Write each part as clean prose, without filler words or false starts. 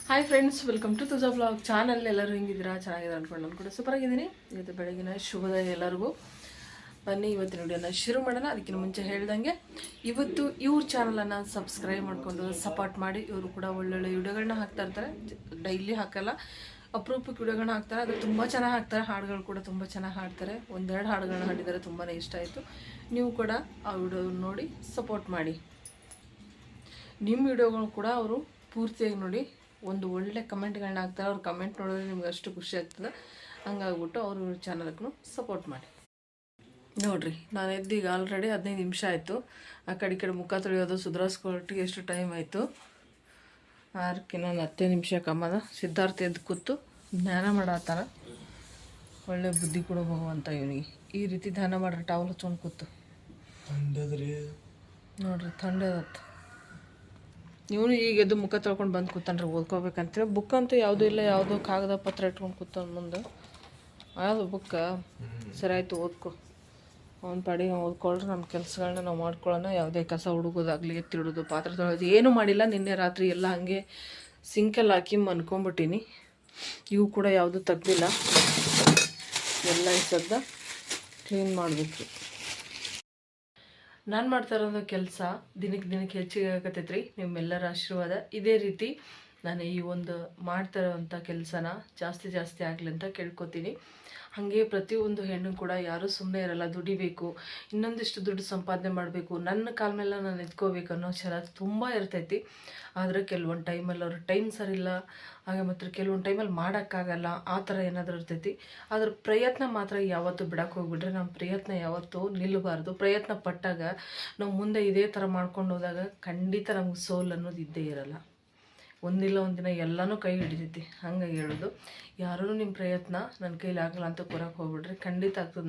Hi friends, welcome to Tuja blog channel. ಎಲ್ಲರೂ ಹಿಂಗಿದ್ದೀರಾ? ಚೆನ್ನಾಗಿದೆ ಅಂದ್ಕೊಂಡು ನಾನು ಕೂಡ ಸೂಪರ್ ಆಗಿದ್ದೀನಿ. ಇವತ್ತು ಬೆಳಗಿನ ಶುಭೋದಯ ಎಲ್ಲರಿಗೂ. ಬನ್ನಿ ಇವತ್ತಿನ ವಿಡಿಯೋನ ಶುರು ಮಾಡೋಣ. ಅದಕ್ಕಿಂತ ಮುಂಚೆ ಹೇಳ್ದಂಗೆ ಇವತ್ತು ಇವ್ರ ಚಾನಲನ್ನು ಸಬ್ಸ್ಕ್ರೈಬ್ ಮಾಡಿಕೊಂಡು ಸಪೋರ್ಟ್ ಮಾಡಿ. ಇವರು ಕೂಡ ಒಳ್ಳೊಳ್ಳೆ ವಿಡಿಯೋಗಳನ್ನ ಹಾಕ್ತಾ ಇರ್ತಾರೆ. ಡೈಲಿ ಹಾಕಲ್ಲ, ಅಪರೂಪಕ್ಕೆ ವಿಡಿಯೋಗಳನ್ನ ಹಾಕ್ತಾರೆ. ಅದು ತುಂಬ ಚೆನ್ನಾಗಿ ಹಾಕ್ತಾರೆ. ಹಾಡುಗಳು ಕೂಡ ತುಂಬ ಚೆನ್ನಾಗಿ ಹಾಡ್ತಾರೆ. ಒಂದೆರಡು ಹಾಡುಗಳನ್ನ ಹಾಡಿದ್ದಾರೆ, ತುಂಬಾ ಇಷ್ಟ ಆಯಿತು. ನೀವು ಕೂಡ ಆ ವಿಡಿಯೋ ನೋಡಿ ಸಪೋರ್ಟ್ ಮಾಡಿ. ನಿಮ್ಮ ವಿಡಿಯೋಗಳು ಕೂಡ ಅವರು ಪೂರ್ತಿಯಾಗಿ ನೋಡಿ ಒಂದು ಒಳ್ಳೆ ಕಮೆಂಟ್ಗಳನ್ನ ಹಾಕ್ತಾರೆ. ಅವ್ರು ಕಮೆಂಟ್ ನೋಡಿದ್ರೆ ನಿಮ್ಗೆ ಅಷ್ಟು ಖುಷಿ ಆಗ್ತದೆ. ಹಂಗಾಗ್ಬಿಟ್ಟು ಅವ್ರ ಚಾನಲ್ಗೂ ಸಪೋರ್ಟ್ ಮಾಡಿ. ನೋಡಿರಿ, ನಾನು ಎದ್ದೀಗ ಆಲ್ರೆಡಿ 15 ನಿಮಿಷ ಆಯಿತು. ಆ ಕಡೆ ಮುಖ ತೊಳೆಯೋದು ಸುಧಾರಿಸ್ಕೊಳ್ಟಿಗೆ ಎಷ್ಟು ಟೈಮ್ ಆಯಿತು. ಅದಕ್ಕೆ ನಾನು 10 ನಿಮಿಷ ಕಮ್ಮದ. ಸಿದ್ಧಾರ್ಥ ಎದ್ದು ಕೂತು ಧ್ಯಾನ ಮಾಡತ್ತಾರ. ಒಳ್ಳೆ ಬುದ್ಧಿ ಕೊಡೋ ಭಗವಂತ ಇವನಿಗೆ. ಈ ರೀತಿ ಧ್ಯಾನ ಮಾಡ್ರಿ, ಟಾವಲ್ ಹಚ್ಕೊಂಡು ಕೂತು. ನೋಡ್ರಿ, ಥಂಡದತ್ತು. ಇವನು ಈಗ ಎದ್ದು ಮುಖ ತೊಳ್ಕೊಂಡು ಬಂದು ಕೂತಾನ್ರಿ. ಓದ್ಕೋಬೇಕಂತೇಳಿ ಬುಕ್ ಅಂತೂ ಯಾವುದೂ ಇಲ್ಲ. ಯಾವುದೋ ಕಾಗದ ಪತ್ರ ಇಟ್ಕೊಂಡು ಕೂತಾನ ಮುಂದೆ. ಯಾವುದು ಬುಕ್ಕ? ಸರಿ ಆಯಿತು, ಓದ್ಕೊ. ಅವ್ನ ಪಾಡಿಗೆ ಓದ್ಕೊಳ್ರಿ. ನಮ್ಮ ಕೆಲಸಗಳನ್ನ ನಾವು ಮಾಡ್ಕೊಳ್ಳೋಣ. ಯಾವುದೇ ಕಸ ಹುಡುಗೋದಾಗಲಿ, ಎತ್ತಿಡೋದು, ಪಾತ್ರೆ ತೊಳೆಯೋದು ಏನೂ ಮಾಡಿಲ್ಲ. ನಿನ್ನೆ ರಾತ್ರಿ ಎಲ್ಲ ಹಾಗೆ ಸಿಂಕಲ್ಲಿ ಹಾಕಿ ಮನ್ಕೊಂಬಿಟ್ಟೀನಿ. ಇವು ಕೂಡ ಯಾವುದೂ ತೆಗ್ದಿಲ್ಲ. ಎಲ್ಲ ಈ ಸದ್ದ ಕ್ಲೀನ್ ಮಾಡಬೇಕು. ನಾನು ಮಾಡ್ತಾ ಇರೋದು ಕೆಲಸ ದಿನಕ್ಕೆ ಹೆಚ್ಚಿಗೆ ಆಗತ್ತೈತ್ರಿ. ನಿಮ್ಮೆಲ್ಲರ ಆಶೀರ್ವಾದ ಇದೇ ರೀತಿ ನಾನು ಈ ಒಂದು ಮಾಡ್ತಾ ಇರೋವಂಥ ಕೆಲಸನ ಜಾಸ್ತಿ ಆಗಲಿ ಅಂತ ಕೇಳ್ಕೊತೀನಿ. ಹಾಗೆ ಪ್ರತಿಯೊಂದು ಹೆಣ್ಣು ಕೂಡ ಯಾರೂ ಸುಮ್ಮನೆ ಇರಲ್ಲ. ದುಡಿಬೇಕು, ಇನ್ನೊಂದಿಷ್ಟು ದುಡ್ಡು ಸಂಪಾದನೆ ಮಾಡಬೇಕು, ನನ್ನ ಕಾಲ ಮೇಲೆ ನಾನು ಎತ್ಕೋಬೇಕು ಅನ್ನೋ ಛಲ ತುಂಬ ಇರ್ತೈತಿ. ಆದರೆ ಕೆಲವೊಂದು ಟೈಮಲ್ಲಿ ಅವ್ರ ಟೈಮ್ ಸರಿಯಿಲ್ಲ. ಹಾಗೆ ಮತ್ತು ಕೆಲವೊಂದು ಟೈಮಲ್ಲಿ ಮಾಡೋಕ್ಕಾಗಲ್ಲ. ಆ ಥರ ಏನಾದರೂ ಇರ್ತೈತಿ. ಅದ್ರ ಪ್ರಯತ್ನ ಮಾತ್ರ ಯಾವತ್ತೂ ಬಿಡಕ್ಕೆ ಹೋಗ್ಬಿಟ್ರೆ ನಮ್ಮ ಪ್ರಯತ್ನ ಯಾವತ್ತೂ ನಿಲ್ಲಬಾರ್ದು. ಪ್ರಯತ್ನ ಪಟ್ಟಾಗ ನಾವು ಮುಂದೆ ಇದೇ ಥರ ಮಾಡ್ಕೊಂಡು ಹೋದಾಗ ಖಂಡಿತ ನಮ್ಗೆ ಸೋಲ್ ಅನ್ನೋದು ಇದ್ದೇ ಇರಲ್ಲ. ಒಂದಿಲ್ಲ ಒಂದಿನ ಎಲ್ಲನೂ ಕೈ ಹಿಡಿತೈತಿ. ಹಂಗಾಗಿ ಹೇಳೋದು, ಯಾರೂ ನಿಮ್ಮ ಪ್ರಯತ್ನ ನನ್ನ ಕೈಲಿ ಆಗಲ್ಲ ಅಂತ ಕೊರಕ್ಕೆ ಹೋಗ್ಬಿಡ್ರಿ. ಖಂಡಿತ ಆಗ್ತದೆ.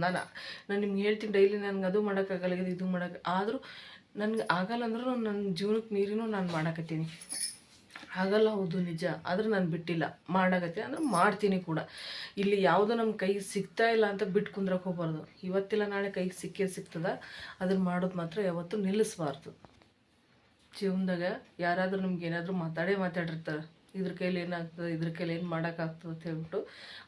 ನಾನು ನಿಮ್ಗೆ ಹೇಳ್ತೀನಿ, ಡೈಲಿ ನನಗೆ ಅದು ಮಾಡೋಕ್ಕಾಗಲ್ಲ, ಇದು ಮಾಡೋಕ್ಕೆ ಆದರೂ ನನಗೆ ಆಗಲ್ಲ ಅಂದ್ರೂ ನನ್ನ ಜೀವನಕ್ಕೆ ನೀರಿನೂ ನಾನು ಮಾಡಕತ್ತೀನಿ. ಆಗಲ್ಲ, ಹೌದು ನಿಜ. ಆದ್ರೆ ನಾನು ಬಿಟ್ಟಿಲ್ಲ, ಮಾಡಾಕತ್ತೀನಿ ಅಂದ್ರೆ ಮಾಡ್ತೀನಿ ಕೂಡ. ಇಲ್ಲಿ ಯಾವುದೋ ನಮ್ಮ ಕೈಗೆ ಸಿಗ್ತಾ ಇಲ್ಲ ಅಂತ ಬಿಟ್ಟು ಕುಂದ್ರಕ್ಕೆ ಹೋಗ್ಬಾರ್ದು. ಇವತ್ತಿಲ್ಲ ನಾಳೆ ಕೈಗೆ ಸಿಗ್ತದೆ. ಅದನ್ನು ಮಾಡೋದು ಮಾತ್ರ ಯಾವತ್ತೂ ನಿಲ್ಲಿಸಬಾರ್ದು. ಜೀವನದಾಗ ಯಾರಾದರೂ ನಮ್ಗೆ ಏನಾದರೂ ಮಾತಾಡಿರ್ತಾರೆ. ಇದ್ರ ಕೈಲಿ ಏನಾಗ್ತದೆ, ಇದ್ರ ಕೈಲಿ ಏನು ಮಾಡೋಕ್ಕಾಗ್ತದೆ ಅಂತ ಹೇಳ್ಬಿಟ್ಟು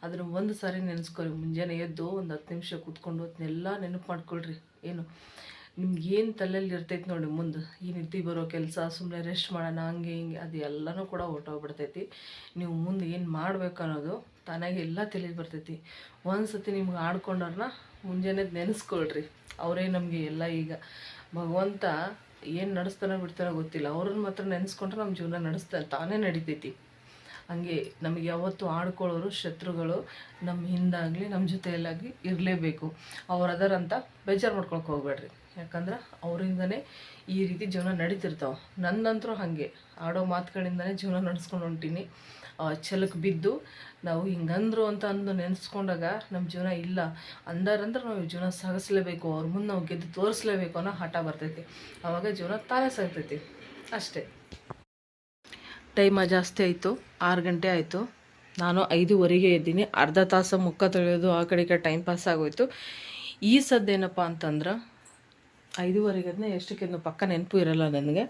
ಅದನ್ನು ಒಂದು ಸಾರಿ ನೆನೆಸ್ಕೊರಿ. ಮುಂಜಾನೆ ಎದ್ದು ಒಂದು 10 ನಿಮಿಷ ಕೂತ್ಕೊಂಡು ಅದನ್ನೆಲ್ಲ ನೆನಪು ಮಾಡ್ಕೊಳ್ರಿ. ಏನು ನಿಮ್ಗೆ ಏನು ತಲೆಯಲ್ಲಿ ಇರ್ತೈತಿ ನೋಡಿ, ಮುಂದೆ ಈ ನಿದ್ದೆ ಬರೋ ಕೆಲಸ, ಸುಮ್ಮನೆ ರೆಸ್ಟ್ ಮಾಡೋಣ, ಹಂಗೆ ಹಿಂಗೆ, ಅದು ಎಲ್ಲನೂ ಕೂಡ ಹೊರ್ಟೋಗ್ಬಿಡ್ತೈತಿ. ನೀವು ಮುಂದೆ ಏನು ಮಾಡ್ಬೇಕು ಅನ್ನೋದು ತಾನಾಗೆ ಎಲ್ಲ ತಲೆಗೆ ಬರ್ತೈತಿ. ಒಂದು ಸತಿ ನಿಮ್ಗೆ ಆಡ್ಕೊಂಡವ್ರನ್ನ ಮುಂಜಾನೆ ನೆನೆಸ್ಕೊಳ್ರಿ. ಅವರೇ ನಮಗೆ ಎಲ್ಲ. ಈಗ ಭಗವಂತ ಏನು ನಡೆಸ್ತಾನೋ ಬಿಡ್ತಾನೋ ಗೊತ್ತಿಲ್ಲ. ಅವ್ರನ್ನ ಮಾತ್ರ ನೆನೆಸ್ಕೊಂಡ್ರೆ ನಮ್ಮ ಜೀವನ ತಾನೇ ನಡಿತೈತಿ. ಹಂಗೆ ನಮಗೆ ಯಾವತ್ತೂ ಆಡ್ಕೊಳ್ಳೋರು, ಶತ್ರುಗಳು ನಮ್ಮ ಹಿಂದಾಗಲಿ ನಮ್ಮ ಜೊತೆಯಲ್ಲಾಗಲಿ ಇರಲೇಬೇಕು. ಅವ್ರು ಅದರಂತ ಬೇಜಾರು ಮಾಡ್ಕೊಳಕ್ಕೆ ಹೋಗ್ಬೇಡ್ರಿ. ಯಾಕಂದ್ರೆ ಅವರಿಂದನೇ ಈ ರೀತಿ ಜೀವನ ನಡೀತಿರ್ತಾವೆ. ನನ್ನಂತರೂ ಹಾಗೆ ಆಡೋ ಮಾತುಗಳಿಂದನೇ ಜೀವನ ನಡೆಸ್ಕೊಂಡು ಹೊಂಟೀನಿ. ಛಲಕ್ಕೆ ಬಿದ್ದು ನಾವು ಹಿಂಗಂದ್ರು ಅಂತ ಅಂದು ನೆನೆಸ್ಕೊಂಡಾಗ ನಮ್ಮ ಜೀವನ ಇಲ್ಲ ಅಂದಾರಂದ್ರೆ ನಾವು ಜೀವನ ಸಾಗಿಸ್ಲೇಬೇಕು. ಅವ್ರ ಮುಂದೆ ನಾವು ಗೆದ್ದು ತೋರಿಸ್ಲೇಬೇಕು ಅನ್ನೋ ಹಠ ಬರ್ತೈತಿ. ಆವಾಗ ಜೀವನ ತಾನೇ ಸಾಗ್ತೈತಿ ಅಷ್ಟೇ. ಟೈಮ ಜಾಸ್ತಿ ಆಯಿತು, 6 ಗಂಟೆ ಆಯಿತು. ನಾನು 5:15 ಎದ್ದೀನಿ. ಅರ್ಧ ತಾಸು ಮುಖ ತೊಳೆಯೋದು ಆ ಕಡೆ ಟೈಮ್ ಪಾಸ್ ಆಗೋಯ್ತು. ಈ ಸದ್ದೇನಪ್ಪ ಅಂತಂದ್ರೆ 5:15 ಎಷ್ಟಕ್ಕೆ ಪಕ್ಕ ನೆನಪು ಇರಲ್ಲ ನನಗೆ.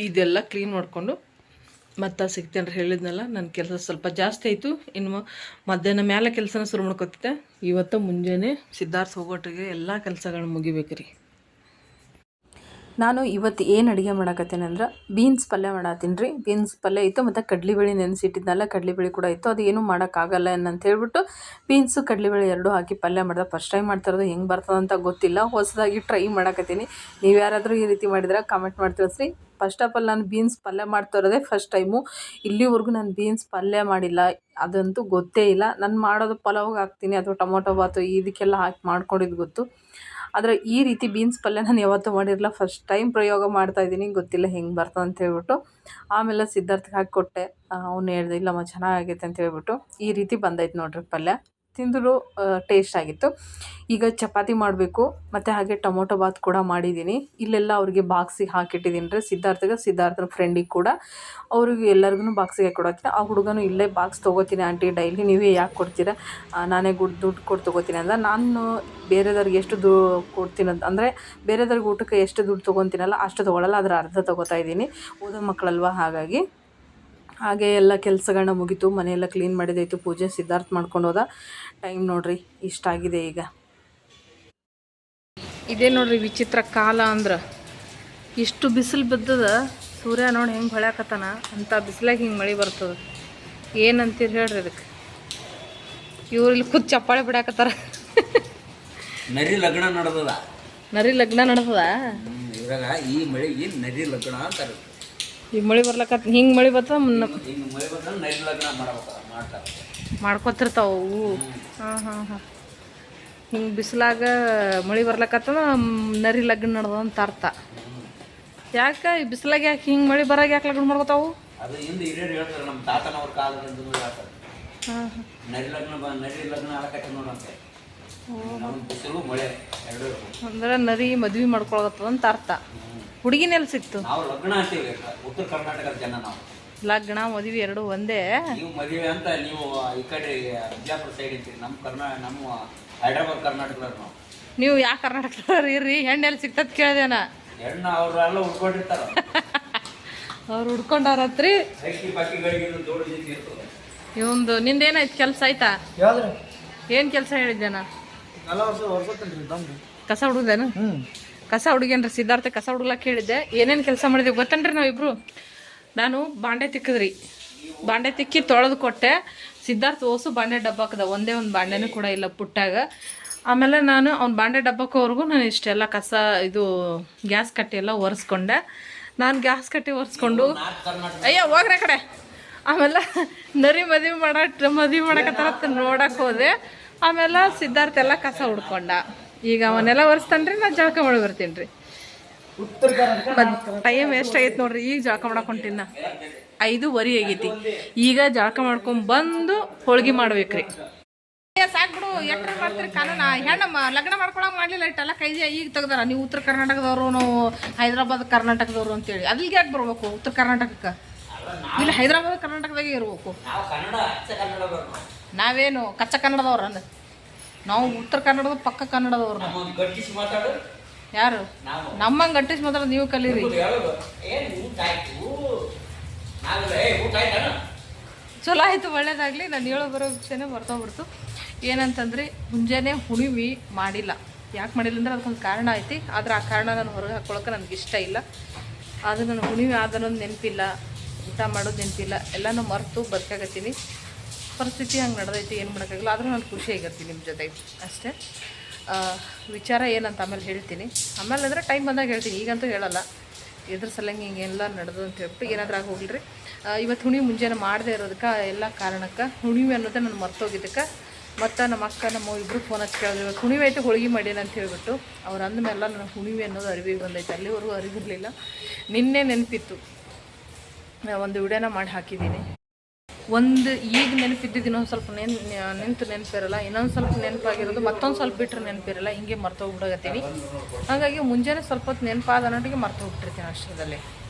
ಇದೆಲ್ಲ ಕ್ಲೀನ್ ಮಾಡಿಕೊಂಡು ಮತ್ತೆ ಸಿಗ್ತೇನೆ ಹೇಳಿದ್ನಲ್ಲ. ನನ್ನ ಕೆಲಸ ಸ್ವಲ್ಪ ಜಾಸ್ತಿ ಆಯಿತು. ಇನ್ನು ಮಧ್ಯಾಹ್ನ ಮೇಲೆ ಕೆಲಸನ ಶುರು ಮಾಡ್ಕೊತಿದ್ದೆ. ಇವತ್ತು ಮುಂಜಾನೆ ಸಿದ್ಧಾರ್ಥ ಹೋಗೋಟಿಗೆ ಎಲ್ಲ ಕೆಲಸಗಳನ್ನ ಮುಗಿಬೇಕ್ರಿ. ನಾನು ಇವತ್ತು ಏನು ಅಡುಗೆ ಮಾಡಕತ್ತೇನೆ ಅಂದ್ರೆ ಬೀನ್ಸ್ ಪಲ್ಯ ಮಾಡತ್ತೀನಿ ರೀ. ಬೀನ್ಸ್ ಪಲ್ಯ ಇತ್ತು ಮತ್ತು ಕಡ್ಲಿಬೇಳೆ ನೆನೆಸಿಟ್ಟಿದ್ನಲ್ಲ, ಕಡ್ಲಿಬೇಳೆ ಕೂಡ ಇತ್ತು. ಅದು ಏನೂ ಮಾಡೋಕ್ಕಾಗಲ್ಲ ಅಂತ ಹೇಳ್ಬಿಟ್ಟು ಬೀನ್ಸು ಕಡ್ಲಿಬೇಳೆ ಎರಡೂ ಹಾಕಿ ಪಲ್ಯ ಮಾಡಿದೆ. ಫಸ್ಟ್ ಟೈಮ್ ಮಾಡ್ತಿರೋದು, ಹೆಂಗೆ ಬರ್ತದಂತ ಗೊತ್ತಿಲ್ಲ. ಹೊಸದಾಗಿ ಟ್ರೈ ಮಾಡಕತ್ತೀನಿ. ನೀವು ಯಾರಾದರೂ ಈ ರೀತಿ ಮಾಡಿದ್ರೆ ಕಾಮೆಂಟ್ ಮಾಡಿ ತಿಳಿಸ್ರಿ. ಫಸ್ಟ್ ಆಫ್ ಆಲ್ ನಾನು ಬೀನ್ಸ್ ಪಲ್ಯ ಮಾಡ್ತಿರೋದೇ ಫಸ್ಟ್ ಟೈಮು. ಇಲ್ಲಿವರೆಗೂ ನಾನು ಬೀನ್ಸ್ ಪಲ್ಯ ಮಾಡಿಲ್ಲ, ಅದಂತೂ ಗೊತ್ತೇ ಇಲ್ಲ. ನಾನು ಮಾಡೋದು ಪಲಾವ್ಗೆ ಹಾಕ್ತೀನಿ ಅಥವಾ ಟೊಮೊಟೊ ಬಾತು ಇದಕ್ಕೆಲ್ಲ ಹಾಕಿ ಮಾಡ್ಕೊಂಡಿದ್ದು ಗೊತ್ತು. ಆದರೆ ಈ ರೀತಿ ಬೀನ್ಸ್ ಪಲ್ಯ ನಾನು ಯಾವತ್ತೂ ಮಾಡಿರಲಿಲ್ಲ. ಫಸ್ಟ್ ಟೈಮ್ ಪ್ರಯೋಗ ಮಾಡ್ತಾಯಿದ್ದೀನಿ. ಗೊತ್ತಿಲ್ಲ ಹೆಂಗೆ ಬರ್ತದೆ ಅಂತ ಹೇಳ್ಬಿಟ್ಟು. ಆಮೇಲೆ ಸಿದ್ಧಾರ್ಥಕ್ಕೆ ಹಾಕಿ ಕೊಟ್ಟೆ. ಅವ್ನು ಹೇಳ್ದೆ, ಇಲ್ಲಮ್ಮ ಚೆನ್ನಾಗೈತೆ ಅಂತ ಹೇಳ್ಬಿಟ್ಟು. ಈ ರೀತಿ ಬಂದೈತೆ ನೋಡ್ರಿ ಪಲ್ಯ. ತಿಂದರೂ ಟೇಸ್ಟ್ ಆಗಿತ್ತು. ಈಗ ಚಪಾತಿ ಮಾಡಬೇಕು ಮತ್ತು ಹಾಗೆ ಟೊಮೊಟೊ ಬಾತ್ ಕೂಡ ಮಾಡಿದ್ದೀನಿ. ಇಲ್ಲೆಲ್ಲ ಅವ್ರಿಗೆ ಬಾಕ್ಸಿಗೆ ಹಾಕಿಟ್ಟಿದ್ದೀನಿ ರೀ. ಸಿದ್ಧಾರ್ಥನ ಫ್ರೆಂಡಿಗೆ ಕೂಡ ಅವ್ರಿಗೆ ಎಲ್ಲರಿಗೂ ಬಾಕ್ಸಿಗೆ ಕೊಡೋತೀನಿ. ಆ ಹುಡುಗನೂ ಇಲ್ಲೇ ಬಾಕ್ಸ್ ತೊಗೋತೀನಿ ಆಂಟಿ ಡೈಲಿ, ನೀವೇ ಯಾಕೆ ಕೊಡ್ತೀರಾ, ನಾನೇ ದುಡ್ಡು ಕೊಟ್ಟು ತೊಗೋತೀನಿ ಅಂದ. ನಾನು ಬೇರೆದವ್ರಿಗೆ ಎಷ್ಟು ಕೊಡ್ತೀನಿ ಅಂದರೆ ಬೇರೆದವ್ರಿಗೆ ಊಟಕ್ಕೆ ಎಷ್ಟು ದುಡ್ಡು ತೊಗೊತೀನಲ್ಲ ಅಷ್ಟು ತೊಗೊಳಲ್ಲ, ಅದರ ಅರ್ಧ ತೊಗೋತಾ ಇದ್ದೀನಿ. ಓದೋ ಮಕ್ಕಳಲ್ವ, ಹಾಗಾಗಿ ಹಾಗೆ ಎಲ್ಲ ಕೆಲಸಗಳನ್ನ ಮುಗೀತು, ಮನೆಯೆಲ್ಲ ಕ್ಲೀನ್ ಮಾಡಿದಾಯಿತು, ಪೂಜೆ ಸಿದ್ಧಾರ್ಥ ಮಾಡ್ಕೊಂಡು ಹೋದ. ಟೈಮ್ ನೋಡ್ರಿ ಇಷ್ಟ ಆಗಿದೆ ಈಗ. ಇದೇ ನೋಡ್ರಿ ವಿಚಿತ್ರ ಕಾಲ ಅಂದ್ರೆ, ಇಷ್ಟು ಬಿಸಿಲು ಬಿದ್ದದ, ಸೂರ್ಯ ನೋಡಿ ಹೆಂಗೆ ಹೊಳ್ಯಾಕತ್ತಾನ, ಅಂಥ ಬಿಸಿಲಾಗ ಹಿಂಗೆ ಮಳೆ ಬರ್ತದೆ. ಏನಂತೀರಿ ಹೇಳ್ರಿ ಅದಕ್ಕೆ? ಇವ್ರು ಇಲ್ಲಿ ಕೂತ್ ಚಪ್ಪಾಳೆ ಬಿಡಾಕತ್ತಾರ. ನರಿ ಲಗ್ನ ನಡೆದದ. ನರಿ ಲಗ್ನ ನಡೆದದ ಇದ್ರಾಗ ಈ ಮಳೆಗೆ ನರಿ ಲಗ್ನ ಅಂತಾರೆ. ಈಗ ಮಳೆ ಬರ್ಲಕತ್ತ, ಹಿಂಗೆ ಮಳೆ ಬರ್ತದ, ಹಿಂಗೆ ಮಳೆ ಬಂದ್ರೆ ನರಿ ಲಗ್ನ ಮಾಡ್ತಾರೆ, ಮಾಡ್ಕೊತಿರ್ತಾವು. ಹಾಂ ಹಿಂಗೆ ಬಿಸಿಲಾಗ ಮಳೆ ಬರ್ಲಕತ್ತದ, ನರಿ ಲಗ್ನ ನಡೆದ ಅಂತ ಅರ್ಥ. ಯಾಕೆ ಈ ಬಿಸಿಲಾಗ ಯಾಕೆ ಹಿಂಗೆ ಮಳೆ ಬರಾಗ ಯಾಕೆ ಲಗ್ನ ಮಾಡ್ಕೊತಾವು? ಅದು ಹಿಂದೆ ಹಿರಿಯರು ಹೇಳ್ತಾರೆ, ನಮ್ಮ ತಾತನವ್ರ ಕಾಲದಿಂದ ಹೇಳ್ತಾರೆ. ನರಿ ಲಗ್ನ ಆಡಕತ್ತೆ ನೋಡಂತೆ. ನಮ್ಮ ಬಿಸಿಲು ಮಳೆ ಎರಡು ಅಂದ್ರೆ ನರಿ ಮದ್ವೆ ಮಾಡ್ಕೊಳಕತ್ತದ ಅಂತ ಅರ್ಥ. ಹುಡುಗಿನೆಲ್ಲ ಸಿಕ್ತು? ನಾವು ಲಗ್ನ ಅಂತೀವಿ, ಉತ್ತರ ಕರ್ನಾಟಕದ ಜನ ನಾವು. ಲಗ್ನ ಮದುವೆ ಎರಡು ಒಂದೇ. ನೀವು ಮದುವೆ ಅಂತ ನೀವು ಈ ಕಡೆ ಬಿಜಾಪುರ ಸೈಡ್ ಇರ್ತೀರಿ, ನಮ್ಮ ಹೈದ್ರಾಬಾದ್ ಕರ್ನಾಟಕದವ್ರು ನಾವು. ನೀವು ಯಾವ ಕರ್ನಾಟಕದವ್ರು ಇರ್ರಿ? ಹೆಣ್ಣೆಲ್ಲ ಸಿಕ್ತತ್ ಕೇಳ್ದೇನ? ಹೆಣ್ಣು ಅವರೆಲ್ಲ ಉಳ್ಕೊಂಡಿರ್ತಾರ. ಅವ್ರು ಹುಡ್ಕೊಂಡವ್ರತ್ರಿ. ಇವಂದು ನಿಂದೇನಾಯ್ತು ಕೆಲಸ ಆಯ್ತಾ? ಏನು ಕೆಲಸ ಹೇಳಿದ್ದೇನ? ಕಸ ಹುಡುಗದೇನು? ಕಸ ಹುಡುಗೇನ್ರಿ ಸಿದ್ಧಾರ್ಥ, ಕಸ ಹುಡುಗ್ಲಕ್ಕೆ ಹೇಳಿದ್ದೆ. ಏನೇನು ಕೆಲಸ ಮಾಡಿದ್ವಿ ಗೊತ್ತೇನ್ರಿ ನಾವಿಬ್ರು? ನಾನು ಬಾಂಡೆ ತಿಕ್ಕದ್ರಿ, ಬಾಂಡೆ ತಿಕ್ಕಿ ತೊಳೆದು ಕೊಟ್ಟೆ. ಸಿದ್ಧಾರ್ಥ ಓಸು ಬಾಂಡೆ ಡಬ್ಬಾಕದ, ಒಂದೇ ಒಂದು ಬಾಂಡೆನೂ ಕೂಡ ಇಲ್ಲ ಪುಟ್ಟಾಗ. ಆಮೇಲೆ ನಾನು ಅವ್ನ ಬಾಂಡೆ ಡಬ್ಬಕ್ಕೋವರೆಗೂ ನಾನು ಇಷ್ಟೆಲ್ಲ ಕಸ ಇದು ಗ್ಯಾಸ್ ಕಟ್ಟಿ ಎಲ್ಲ ಒರೆಸ್ಕೊಂಡೆ. ನಾನು ಗ್ಯಾಸ್ ಕಟ್ಟಿ ಒರೆಸ್ಕೊಂಡು ಅಯ್ಯೋ ಹೋಗ್ರೆ ಕಡೆ. ಆಮೇಲೆ ನರಿ ಮದುವೆ ಮಾಡಕತ್ತಾರ ನೋಡಕ್ಕೆ ಹೋದೆ. ಆಮೇಲೆ ಸಿದ್ಧಾರ್ಥ ಎಲ್ಲ ಕಸ ಹುಡ್ಕೊಂಡ. ಈಗ ಅವನ್ನೆಲ್ಲ ಒರೆಸ್ತಾನ್ರಿ, ನಾನು ಜಳಕ ಮಾಡಿ ಬರ್ತೀನಿ ರೀ. ಟೈಮ್ ಎಷ್ಟಾಗೈತೆ ನೋಡ್ರಿ, ಈಗ ಜಳಕ ಮಾಡಕ್ಕೆ ಹೊಂಟಿನ 5:15 ಆಗೈತಿ. ಈಗ ಜಳಕ ಮಾಡ್ಕೊಂಡು ಬಂದು ಹೋಳ್ಗೆ ಮಾಡ್ಬೇಕ್ರಿ. ಸಾಕ್ಬಿಡು, ಎಟ್ರ ಮಾಡ್ತೀರಿ ಕಾನೂನ? ಹೆಣ್ಣು ಲಗ್ನ ಮಾಡ್ಕೊಳಕ್ ಮಾಡ್ಲಿಲ್ಲ, ಇಟ್ಟೆಲ್ಲ ಕೈ ಈಗ ತೆಗ್ದಾರ. ನೀವು ಉತ್ತರ ಕರ್ನಾಟಕದವರು, ನಾವು ಹೈದ್ರಾಬಾದ್ ಕರ್ನಾಟಕದವರು ಅಂತೇಳಿ. ಅಲ್ಲಿಗೆ ಯಾಕೆ ಬರ್ಬೇಕು ಉತ್ತರ ಕರ್ನಾಟಕಕ್ಕೆ? ಇಲ್ಲಿ ಹೈದ್ರಾಬಾದ್ ಕರ್ನಾಟಕದಾಗೆ ಇರ್ಬೇಕು. ನಾವೇನು ಕಚ್ಚಾ ಕನ್ನಡದವ್ರ? ನಾವು ಉತ್ತರ ಕನ್ನಡದ ಪಕ್ಕ ಕನ್ನಡದವ್ರು. ಯಾರು ನಮ್ಮಂಗೆ ಗಟ್ಟಿಸಿ ಮಾತ್ರ ನೀವು ಕಲೀರಿ. ಚಲೋ ಆಯಿತು, ಒಳ್ಳೇದಾಗಲಿ. ನಾನು ಹೇಳೋ ಬರೋ ವಿಷಯನೇ ಬರ್ತೋಗ್ಬಿಡ್ತು. ಏನಂತಂದರೆ ಮುಂಜಾನೆ ಹುಣಿವಿ ಮಾಡಿಲ್ಲ. ಯಾಕೆ ಮಾಡಿಲ್ಲ ಅಂದ್ರೆ ಅದಕ್ಕೊಂದು ಕಾರಣ ಐತಿ. ಆದರೆ ಆ ಕಾರಣ ನಾನು ಹೊರಗೆ ಹಾಕ್ಕೊಳಕ್ಕೆ ನನಗೆ ಇಷ್ಟ ಇಲ್ಲ. ಅದು ನಾನು ಹುಣಿವಿ ಆದನ್ನೊಂದು ನೆನಪಿಲ್ಲ, ಊಟ ಮಾಡೋದು ನೆನಪಿಲ್ಲ, ಎಲ್ಲನೂ ಮರೆತು ಬದುಕಾಗತ್ತೀನಿ. ಪರಿಸ್ಥಿತಿ ಹಂಗೆ ನಡೆದೈತಿ, ಏನು ಮಾಡೋಕ್ಕಾಗಲ್ಲ. ಆದರೂ ನಾನು ಖುಷಿಯಾಗಿರ್ತೀನಿ ನಿಮ್ಮ ಜೊತೆ ಅಷ್ಟೇ. ವಿಚಾರ ಏನಂತ ಆಮೇಲೆ ಹೇಳ್ತೀನಿ. ಆಮೇಲೆ ಅಂದರೆ ಟೈಮ್ ಬಂದಾಗ ಹೇಳ್ತೀನಿ, ಈಗಂತೂ ಹೇಳಲ್ಲ. ಇದ್ರ ಸಲಂಗೆ ಹಿಂಗೆಲ್ಲ ನಡೆದು ಅಂತ ಹೇಳ್ಬಿಟ್ಟು ಏನಾದ್ರೂ ಆಗಿ ಹೋಗ್ಲಿರಿ. ಇವತ್ತು ಹುಣಿವಿ ಮುಂಜಾನೆ ಮಾಡದೇ ಇರೋದಕ್ಕೆ ಎಲ್ಲ ಕಾರಣಕ್ಕೆ, ಹುಣಿವಿ ಅನ್ನೋದೇ ನಾನು ಮರ್ತೋಗಿದ್ದಕ್ಕೆ. ಮತ್ತು ನಮ್ಮ ಅಕ್ಕ ನಮ್ಮ ಇಬ್ಬರು ಫೋನ್ ಹಚ್ಚಿ ಕೇಳಿದ್ರು, ಇವತ್ತು ಹುಣಿವಿ ಆಯಿತು ಹೋಳ್ಗೆ ಮಾಡೀನಿ ಅಂತ ಹೇಳ್ಬಿಟ್ಟು. ಅವ್ರು ಅಂದಮೇಲೆ ನನ್ನ ಹುಣಿವಿ ಅನ್ನೋದು ಅರಿವಿಗೆ ಬಂದೈತೆ. ಅಲ್ಲಿವರೆಗೂ ಅರಿವಿರಲಿಲ್ಲ. ನಿನ್ನೆ ನೆನಪಿತ್ತು, ಒಂದು ವಿಡಿಯೋನ ಮಾಡಿ ಹಾಕಿದ್ದೀನಿ. ಒಂದು ಈಗ ನೆನಪಿದ್ದಿದ್ದು ಇನ್ನೊಂದು ಸ್ವಲ್ಪ ನಿಂತು ನೆನಪಿರಲ್ಲ, ಇನ್ನೊಂದು ಸ್ವಲ್ಪ ನೆನಪಾಗಿರೋದು ಮತ್ತೊಂದು ಸ್ವಲ್ಪ ಬಿಟ್ಟರೆ ನೆನಪಿರಲ್ಲ. ಹಿಂಗೆ ಮರ್ತೋಗ್ಬಿಡಗತ್ತೀನಿ. ಹಾಗಾಗಿ ಮುಂಜಾನೆ ಸ್ವಲ್ಪ ಹೊತ್ತು ನೆನಪಾದ ಅನ್ನೋಟಿಗೆ ಮರ್ತೋಗ್ಬಿಟ್ಟಿರ್ತೀನಿ ಅಷ್ಟರದಲ್ಲಿ.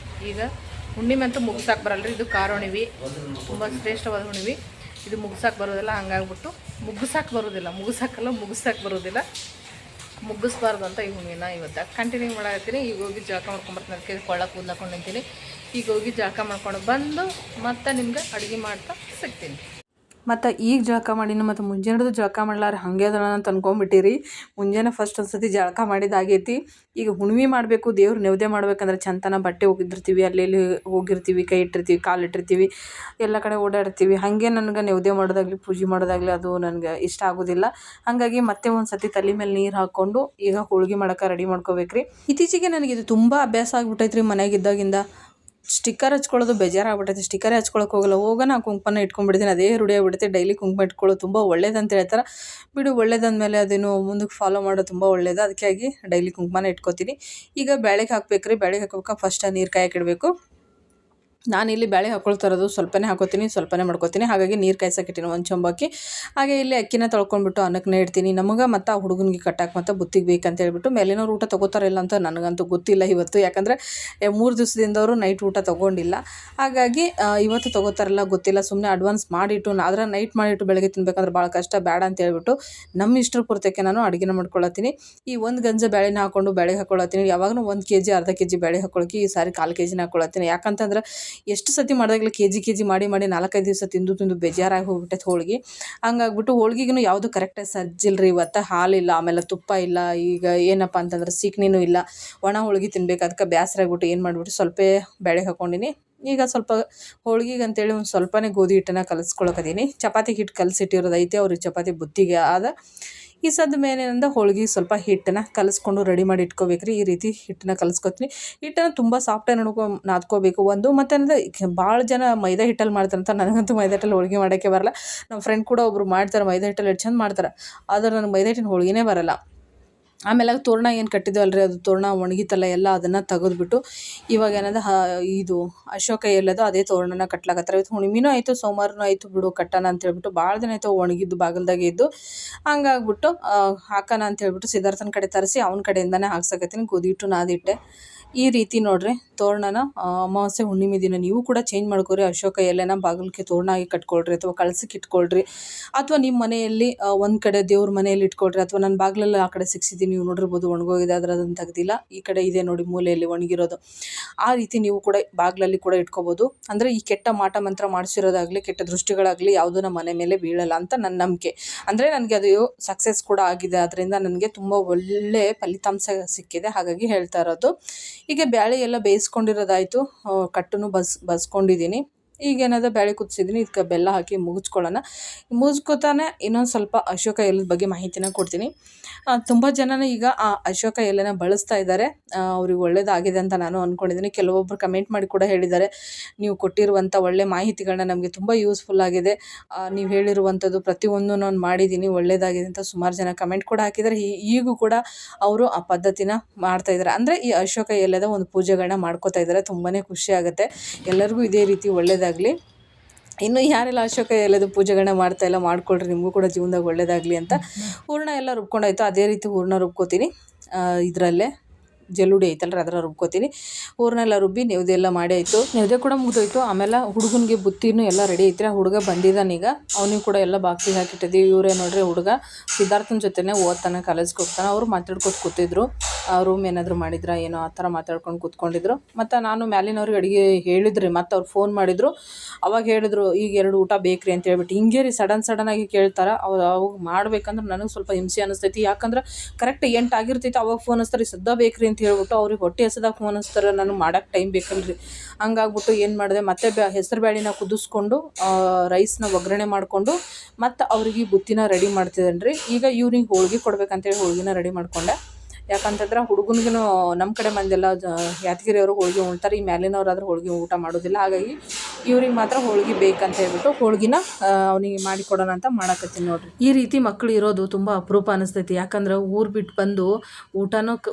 ಈಗ ಹುಣ್ಣಿಮೆ ಅಂತೂ ಮುಗಿಸಾಕೆ ಬರಲ್ಲ. ಇದು ಕಾರುಣಿವಿ, ತುಂಬ ಶ್ರೇಷ್ಠವಾದ ಹುಣ್ಣಿಮೆ. ಇದು ಮುಗಿಸಾಕೆ ಬರೋದಿಲ್ಲ. ಹಂಗಾಗ್ಬಿಟ್ಟು ಮುಗಿಸಾಕೆ ಬರೋದಿಲ್ಲ, ಮುಗಿಸ್ಬಾರ್ದು ಅಂತ ಈ ಹುಣ್ಣಿಮೆನ ಇವತ್ತು ಕಂಟಿನ್ಯೂ ಮಾಡಾಕತ್ತೀನಿ. ಈಗ ಹೋಗಿ ಜಳಕ ಮಾಡ್ಕೊಂಬರ್ತೀನಿ, ಅದಕ್ಕೆ ಕೊಳ್ಳ ಕೂದಲಾಕೊಂಡು ನಿಂತೀನಿ. ಈಗ ಹೋಗಿ ಜಳಕ ಮಾಡ್ಕೊಂಡು ಬಂದು ಮತ್ತೆ ನಿಮ್ಗೆ ಅಡುಗೆ ಮಾಡ್ತಾ ಸಿಗ್ತೀನಿ. ಮತ್ತು ಈಗ ಜಳಕ ಮಾಡಿನ ಮತ್ತು ಮುಂಜಾನೆದು ಜಳಕ ಮಾಡ್ಲಾರ ಹಾಗೆ ಅದನ್ನ ಅಂತ ಅನ್ಕೊಂಬಿಟ್ಟಿರಿ. ಮುಂಜಾನೆ ಫಸ್ಟ್ ಒಂದು ಸತಿ ಜಳಕ ಮಾಡಿದಾಗೈತಿ. ಈಗ ಹುಣ್ಣಿಮೆ ಮಾಡಬೇಕು, ದೇವ್ರು ನೈವೇದ್ಯ ಮಾಡ್ಬೇಕಂದ್ರೆ ಚಂತನ ಬಟ್ಟೆ ಹೋಗಿದ್ದಿರ್ತೀವಿ, ಅಲ್ಲಿ ಹೋಗಿರ್ತೀವಿ, ಕೈ ಇಟ್ಟಿರ್ತೀವಿ, ಕಾಲು ಇಟ್ಟಿರ್ತೀವಿ, ಎಲ್ಲ ಕಡೆ ಓಡಾಡ್ತೀವಿ. ಹಾಗೆ ನನಗೆ ನೈವೇದ್ಯ ಮಾಡೋದಾಗಲಿ ಪೂಜೆ ಮಾಡೋದಾಗಲಿ ಅದು ನನಗೆ ಇಷ್ಟ ಆಗೋದಿಲ್ಲ. ಹಾಗಾಗಿ ಮತ್ತೆ ಒಂದು ಸತಿ ತಲೆ ಮೇಲೆ ನೀರು ಹಾಕ್ಕೊಂಡು ಈಗ ಹೋಳ್ಗೆ ಮಾಡೋಕೆ ರೆಡಿ ಮಾಡ್ಕೋಬೇಕ್ರಿ. ಇತ್ತೀಚೆಗೆ ನನಗಿದು ತುಂಬ ಅಭ್ಯಾಸ ಆಗಿಬಿಟ್ಟೈತ್ರಿ. ಮನೆಯಾಗಿದ್ದಾಗಿಂದ ಸ್ಟಿಕ್ಕರ್ ಹಚ್ಕೊಳ್ಳೋದು ಬೇಜಾರಾಗ್ಬಿಟ್ಟೈತೆ. ಸ್ಟಿಕ್ಕರೇ ಹಚ್ಕೊಳಕ್ಕೆ ಹೋಗೋಣ ಕುಂಕುಮನ ಇಟ್ಕೊಂಡ್ಬಿಡ್ತೀನಿ. ಅದೇ ರೂಢಿ ಆಗ್ಬಿಡುತ್ತೆ. ಡೈಲಿ ಕುಂಕುಮ ಇಟ್ಕೊಳ್ಳೋದು ತುಂಬ ಒಳ್ಳೇದಂತ ಹೇಳ್ತಾರೆ. ಬಿಡು, ಒಳ್ಳೇದಂದಮೇಲೆ ಅದೇನು ಮುಂದಕ್ಕೆ ಫಾಲೋ ಮಾಡೋದು ತುಂಬ ಒಳ್ಳೇದು. ಅದಕ್ಕಾಗಿ ಡೈಲಿ ಕುಂಕುಮನ ಇಟ್ಕೊತೀನಿ. ಈಗ ಬೇಳೆಗೆ ಹಾಕ್ಬೇಕ್ರಿ. ಬೇಳೆಗೆ ಹಾಕೋಬೇಕಾ ಫಸ್ಟ್ ನೀರು ಕಾಯಕ್ಕಿಡಬೇಕು. ನಾನಿಲ್ಲಿ ಬೇಳೆ ಹಾಕ್ಕೊಳ್ತಾರದು ಸ್ವಲ್ಪನೇ ಹಾಕೋತೀನಿ, ಸ್ವಲ್ಪನೇ ಮಾಡ್ಕೊತೀನಿ. ಹಾಗಾಗಿ ನೀರು ಕಾಯ್ಸಕ್ಕಿಟ್ಟಿನಿ ಒಂದು ಚೊಂಬಾಕಿ. ಹಾಗೆ ಇಲ್ಲಿ ಅಕ್ಕಿನ ತೊಳ್ಕೊಂಡ್ಬಿಟ್ಟು ಅನ್ನಕ್ಕೆ ಇಡ್ತೀನಿ. ನಮಗೆ ಮತ್ತು ಆ ಹುಡುಗನಿಗೆ ಕಟ್ಟಾಕಿ ಮತ್ತು ಬುತ್ತಿಗೆ ಬೇಕಂತ ಹೇಳ್ಬಿಟ್ಟು ಮೇಲಿನವ್ರು ಊಟ ತೊಗೋತಾರಿಲ್ಲ ಅಂತ ನನಗಂತೂ ಗೊತ್ತಿಲ್ಲ ಇವತ್ತು. ಯಾಕಂದರೆ 3 ದಿವಸದಿಂದವರು ನೈಟ್ ಊಟ ತೊಗೊಂಡಿಲ್ಲ. ಹಾಗಾಗಿ ಇವತ್ತು ತೊಗೋತಾರಲ್ಲ ಗೊತ್ತಿಲ್ಲ. ಸುಮ್ಮನೆ ಅಡ್ವಾನ್ಸ್ ಮಾಡಿಟ್ಟು ಆದರೆ ನೈಟ್ ಮಾಡಿಟ್ಟು ಬೆಳಗ್ಗೆ ತಿನ್ಬೇಕಂದ್ರೆ ಭಾಳ ಕಷ್ಟ, ಬೇಡ ಅಂತ ಹೇಳ್ಬಿಟ್ಟು ನಮ್ಮ ಇಷ್ಟರ ಪೂರ್ತಕ್ಕೆ ನಾನು ಅಡುಗೆನ ಮಾಡ್ಕೊಳತ್ತೀನಿ. ಈ ಒಂದು ಗಂಜ ಬೇಳೆನ ಹಾಕ್ಕೊಂಡು ಬೇಳೆಗೆ ಹಾಕ್ಕೊಳತ್ತೀನಿ. ಯಾವಾಗಲೂ 1 kg ಅರ್ಧ kg ಬೇಳೆ ಹಾಕ್ಕೊಳಕ್ಕೆ ಈ ಸಾರಿ 1/4 kgನ ಹಾಕ್ಕೊಳತ್ತೀನಿ. ಯಾಕಂತಂದ್ರೆ ಎಷ್ಟು ಸತಿ ಮಾಡಿದಾಗಲೇ ಕೆ ಜಿ ಮಾಡಿ 4-5 ದಿವಸ ತಿಂದು ಬೇಜಾರಾಗಿ ಹೋಗ್ಬಿಟ್ಟೈತೆ ಹೋಳ್ಗೆ. ಹಂಗಾಗ್ಬಿಟ್ಟು ಹೋಳ್ಗಿಗೂ ಯಾವುದು ಕರೆಕ್ಟಾಗಿ ಸಜ್ಜಿಲ್ರಿ ಇವತ್ತು. ಹಾಲಿಲ್ಲ, ಆಮೇಲೆ ತುಪ್ಪ ಇಲ್ಲ, ಈಗ ಏನಪ್ಪ ಅಂತಂದ್ರೆ ಸೀಕ್ಣಿನೂ ಇಲ್ಲ, ಒಣ ಹೋಳ್ಗೆ ತಿನ್ಬೇಕು. ಅದಕ್ಕೆ ಬೇಸರ ಆಗ್ಬಿಟ್ಟು ಏನು ಮಾಡಿಬಿಟ್ಟು ಸ್ವಲ್ಪ ಬೇಳೆ ಹಾಕ್ಕೊಂಡಿನಿ. ಈಗ ಸ್ವಲ್ಪ ಹೋಳ್ಗಿಗೆ ಅಂತೇಳಿ ಒಂದು ಸ್ವಲ್ಪನೇ ಗೋಧಿ ಹಿಟ್ಟನ್ನು ಕಲಿಸ್ಕೊಳಕದೀನಿ. ಚಪಾತಿ ಹಿಟ್ಟು ಕಲಸಿಟ್ಟಿರೋದೈತೆ, ಅವ್ರಿಗೆ ಚಪಾತಿ ಬುತ್ತಿಗೆ ಆದ ಈ ಸದ್ದ ಮೇಲಿನಿಂದ ಹೋಳ್ಗೆ ಸ್ವಲ್ಪ ಹಿಟ್ಟನ್ನು ಕಲಿಸ್ಕೊಂಡು ರೆಡಿ ಮಾಡಿ ಇಟ್ಕೋಬೇಕ್ರಿ. ಈ ರೀತಿ ಹಿಟ್ಟನ್ನ ಕಲಿಸ್ಕೊತೀನಿ. ಹಿಟ್ಟನ್ನು ತುಂಬ ಸಾಫ್ಟಾಗಿ ನಾದ್ಕೋಬೇಕು ಒಂದು. ಮತ್ತು ಭಾಳ ಜನ ಮೈದಾ ಹಿಟ್ಟಲ್ಲಿ ಮಾಡ್ತಾರಂತ, ನನಗಂತೂ ಮೈದಾ ಹಿಟ್ಟಲ್ಲಿ ಹೋಳ್ಗೆ ಮಾಡೋಕ್ಕೆ ಬರಲ್ಲ. ನಮ್ಮ ಫ್ರೆಂಡ್ ಕೂಡ ಒಬ್ರು ಮಾಡ್ತಾರೆ, ಮೈದಾ ಹಿಟ್ಟಲ್ಲಿ ಎಷ್ಟು ಚಂದ ಮಾಡ್ತಾರೆ, ಆದರೆ ನನಗೆ ಮೈದಾ ಹಿಟ್ಟಿನ ಹೋಳ್ಗೆನೇ ಬರಲ್ಲ. ಆಮೇಲೆ ತೋರಣ ಏನು ಕಟ್ಟಿದ್ವಲ್ರಿ, ಅದು ತೋರಣ ಒಣಗಿತಲ್ಲ ಎಲ್ಲ, ಅದನ್ನು ತೆಗೆದ್ಬಿಟ್ಟು ಇವಾಗ ಇದು ಅಶೋಕ ಎಲ್ಲದೋ ಅದೇ ತೋರಣನ ಕಟ್ಲಾಕತ್ತಾರೆ. ಇವತ್ತು ಹುಣ್ಣಿಮೆನೂ ಆಯಿತು, ಸೋಮವಾರನೂ ಆಯಿತು, ಬಿಡು ಕಟ್ಟೋಣ ಅಂತೇಳ್ಬಿಟ್ಟು ಭಾಳ ದಿನ ಆಯಿತು ಒಣಗಿದ್ದು ಬಾಗಲ್ದಾಗೆ ಇದ್ದು. ಹಂಗಾಗ್ಬಿಟ್ಟು ಹಾಕೋಣ ಅಂತೇಳ್ಬಿಟ್ಟು ಸಿದ್ಧಾರ್ಥನ ಕಡೆ ತರಿಸಿ ಅವನ ಕಡೆಯಿಂದನೇ ಹಾಕ್ಸಕತ್ತೀನಿ. ಗೋಧಿ ಹಿಟ್ಟು ನಾದಿಟ್ಟೆ. ಈ ರೀತಿ ನೋಡ್ರಿ ತೋರಣನ ಅಮಾವಾಸ್ಯೆ ಹುಣ್ಣಿಮೆ ದಿನ ನೀವು ಕೂಡ ಚೇಂಜ್ ಮಾಡ್ಕೊರಿ. ಅಶೋಕ ಎಲೆನ ಬಾಗಿಲಿಗೆ ತೋರಣ ಆಗಿ ಕಟ್ಕೊಳ್ರಿ, ಅಥವಾ ಕಳ್ಸಕ್ಕೆ ಇಟ್ಕೊಳ್ರಿ, ಅಥವಾ ನಿಮ್ಮ ಮನೆಯಲ್ಲಿ ಒಂದು ಕಡೆ ದೇವ್ರ ಮನೆಯಲ್ಲಿ ಇಟ್ಕೊಳ್ರಿ. ಅಥವಾ ನನ್ನ ಬಾಗಿಲಲ್ಲಿ ಆ ಕಡೆ ಸಿಕ್ಸಿದ್ದೀನಿ, ನೀವು ನೋಡಿರ್ಬೋದು ಒಣಗೋಗಿದೆ, ಅದನ್ನು ತೆಗ್ದಿಲ್ಲ. ಈ ಕಡೆ ಇದೆ ನೋಡಿ ಮೂಲೆಯಲ್ಲಿ ಒಣಗಿರೋದು. ಆ ರೀತಿ ನೀವು ಕೂಡ ಬಾಗಿಲಲ್ಲಿ ಕೂಡ ಇಟ್ಕೋಬೋದು. ಅಂದರೆ ಈ ಕೆಟ್ಟ ಮಾಟ ಮಂತ್ರ ಮಾಡಿಸಿರೋದಾಗಲಿ, ಕೆಟ್ಟ ದೃಷ್ಟಿಗಳಾಗಲಿ ಯಾವುದೂ ನಮ್ಮ ಮನೆ ಮೇಲೆ ಬೀಳಲ್ಲ ಅಂತ ನನ್ನ ನಂಬಿಕೆ. ಅಂದರೆ ನನಗೆ ಅದು ಸಕ್ಸಸ್ ಕೂಡ ಆಗಿದೆ, ಅದರಿಂದ ನನಗೆ ತುಂಬ ಒಳ್ಳೆ ಫಲಿತಾಂಶ ಸಿಕ್ಕಿದೆ, ಹಾಗಾಗಿ ಹೇಳ್ತಾ ಇರೋದು. ಈಗ ಬ್ಯಾಳೆ ಎಲ್ಲ ಬೇಯಿಸ್ಕೊಂಡಿರೋದಾಯಿತು, ಕಟ್ಟನ್ನು ಬಸ್ಕೊಂಡಿದ್ದೀನಿ. ಈಗೇನಾದ ಬ್ಯಾಳೆ ಕುದಿಸಿದ್ದೀನಿ, ಇದಕ್ಕೆ ಬೆಲ್ಲ ಹಾಕಿ ಮುಗಿಸ್ಕೊತಾನೆ ಇನ್ನೊಂದು ಸ್ವಲ್ಪ ಅಶೋಕ ಎಲೆದ ಬಗ್ಗೆ ಮಾಹಿತಿನ ಕೊಡ್ತೀನಿ. ತುಂಬ ಜನನೇ ಈಗ ಆ ಅಶೋಕ ಎಲೆನ ಬಳಸ್ತಾ ಇದ್ದಾರೆ, ಅವ್ರಿಗೆ ಒಳ್ಳೇದಾಗಿದೆ ಅಂತ ನಾನು ಅಂದ್ಕೊಂಡಿದ್ದೀನಿ. ಕೆಲವೊಬ್ಬರು ಕಮೆಂಟ್ ಮಾಡಿ ಕೂಡ ಹೇಳಿದ್ದಾರೆ, ನೀವು ಕೊಟ್ಟಿರುವಂಥ ಒಳ್ಳೆ ಮಾಹಿತಿಗಳನ್ನ ನಮಗೆ ತುಂಬ ಯೂಸ್ಫುಲ್ ಆಗಿದೆ, ನೀವು ಹೇಳಿರುವಂಥದ್ದು ಪ್ರತಿಯೊಂದು ನಾನು ಮಾಡಿದ್ದೀನಿ, ಒಳ್ಳೆಯದಾಗಿದೆ ಅಂತ ಸುಮಾರು ಜನ ಕಮೆಂಟ್ ಕೂಡ ಹಾಕಿದ್ದಾರೆ. ಈಗೂ ಕೂಡ ಅವರು ಆ ಪದ್ಧತಿನ ಮಾಡ್ತಾಯಿದ್ದಾರೆ. ಅಂದರೆ ಈ ಅಶೋಕ ಎಲೆದ ಒಂದು ಪೂಜೆಗಳನ್ನ ಮಾಡ್ಕೋತಾ ಇದ್ದಾರೆ. ತುಂಬಾ ಖುಷಿ ಆಗುತ್ತೆ. ಎಲ್ಲರಿಗೂ ಇದೇ ರೀತಿ ಒಳ್ಳೆಯದಾಗಲಿ. ಇನ್ನು ಯಾರೆಲ್ಲ ಅಶೋಕ ಎಲೆದು ಪೂಜೆಗಳನ್ನ ಮಾಡ್ತಾಯಿಲ್ಲ ಮಾಡ್ಕೊಳ್ರಿ, ನಿಮಗೂ ಕೂಡ ಜೀವನದಾಗ ಒಳ್ಳೆಯದಾಗಲಿ ಅಂತ. ಹೂರಣ ಎಲ್ಲ ರುಬ್ಕೊಂಡಾಯ್ತು, ಅದೇ ರೀತಿ ಹೂರಣ ರುಬ್ಕೋತೀನಿ. ಇದರಲ್ಲೇ ಜಲ್ಲುಡಿ ಐತಲ್ರಿ ಅದರ ರುಬ್ಕೋತೀನಿ. ಹೂರಣ ಎಲ್ಲ ರುಬ್ಬಿ ನೆವ್ದೆ ಎಲ್ಲ ಮಾಡಿ ಆಯಿತು. ನೆವ್ದೆ ಕೂಡ ಮುಗಿದೋಯ್ತು. ಆಮೇಲೆ ಹುಡುಗನಿಗೆ ಬುತ್ತಿನೂ ಎಲ್ಲ ರೆಡಿ ಐತ್ರಿ. ಆ ಹುಡುಗ ಬಂದಿದ್ದಾನೀಗ, ಅವನಿಗೆ ಕೂಡ ಎಲ್ಲ ಬಾಕ್ಸಿಗೆ ಹಾಕಿಟ್ಟಿದ್ದೀವಿ. ಇವರೇ ನೋಡ್ರಿ ಹುಡುಗ ಸಿದ್ಧಾರ್ಥನ ಜೊತೆನೇ ಓದ್ತಾನೆ, ಕಾಲೇಜ್ಗೆ ಹೋಗ್ತಾನೆ. ಅವರು ಮಾತಾಡ್ಕೊತ ಕೂತಿದ್ರು, ರೂಮ್ ಏನಾದರೂ ಮಾಡಿದ್ರ ಏನೋ ಆ ಥರ ಮಾತಾಡ್ಕೊಂಡು ಕೂತ್ಕೊಂಡಿದ್ರು. ಮತ್ತು ನಾನು ಮ್ಯಾಲಿನವ್ರಿಗೆ ಅಡುಗೆ ಹೇಳಿದ್ರಿ, ಮತ್ತು ಅವ್ರು ಫೋನ್ ಮಾಡಿದ್ರು. ಅವಾಗ ಹೇಳಿದ್ರು ಈಗ 2 ಊಟ ಬೇಕ್ರಿ ಅಂತ ಹೇಳ್ಬಿಟ್ಟು. ಹಿಂಗೆ ರೀ ಸಡನ್ನಾಗಿ ಕೇಳ್ತಾರೆ. ಅವಾಗ ಮಾಡ್ಬೇಕಂದ್ರೆ ನನಗೆ ಸ್ವಲ್ಪ ಹಿಂಸೆ ಅನ್ನಿಸ್ತೈತಿ. ಯಾಕಂದ್ರೆ ಕರೆಕ್ಟ್ 8 ಆಗಿರ್ತೈತಿ, ಅವಾಗ ಫೋನ್ ಹಚ್ತಾರೆ ಸದ್ದ ಬೇಕ್ರಿ ಅಂತ ಹೇಳ್ಬಿಟ್ಟು. ಅವ್ರಿಗೆ ಹೊಟ್ಟೆ ಹಸಿದಾಗ ಫೋನ್ ಹಚ್ತಾರೆ, ನನಗೆ ಮಾಡೋಕ್ಕೆ ಟೈಮ್ ಬೇಕಲ್ರಿ. ಹಂಗಾಗ್ಬಿಟ್ಟು ಏನು ಮಾಡಿದೆ, ಮತ್ತೆ ಹೆಸರು ಬ್ಯಾಳಿನ ಕುದಿಸ್ಕೊಂಡು ರೈಸ್ನ ಒಗ್ಗರಣೆ ಮಾಡಿಕೊಂಡು ಮತ್ತು ಅವ್ರಿಗೆ ಬುತ್ತಿನ ರೆಡಿ ಮಾಡ್ತಿದ್ದೇನೆ ರೀ. ಈಗ ಇವ್ರಿಗೆ ಹೋಳ್ಗೆ ಕೊಡ್ಬೇಕಂತೇಳಿ ಹೋಳ್ಗಿನ ರೆಡಿ ಮಾಡಿಕೊಂಡೆ. ಯಾಕಂತಂದ್ರೆ ಹುಡುಗನಿಗೂ ನಮ್ಮ ಕಡೆ ಮಂದೆಲ್ಲ ಯಾದಗಿರಿಯವರು ಹೋಳ್ಗೆ ಉಣ್ತಾರೆ, ಈ ಮ್ಯಾಲಿನವ್ರಾದ್ರೆ ಹೋಳ್ಗೆ ಊಟ ಮಾಡೋದಿಲ್ಲ. ಹಾಗಾಗಿ ಇವ್ರಿಗೆ ಮಾತ್ರ ಹೋಳ್ಗೆ ಬೇಕಂತ ಹೇಳ್ಬಿಟ್ಟು ಹೋಳ್ಗಿನ ಅವನಿಗೆ ಮಾಡಿಕೊಡೋಣ ಅಂತ ಮಾಡಕತ್ತೀನಿ ನೋಡ್ರಿ. ಈ ರೀತಿ ಮಕ್ಕಳು ಇರೋದು ತುಂಬ ಅಪರೂಪ ಅನಿಸ್ತೈತಿ. ಯಾಕಂದ್ರೆ ಊರು ಬಿಟ್ಟು ಬಂದು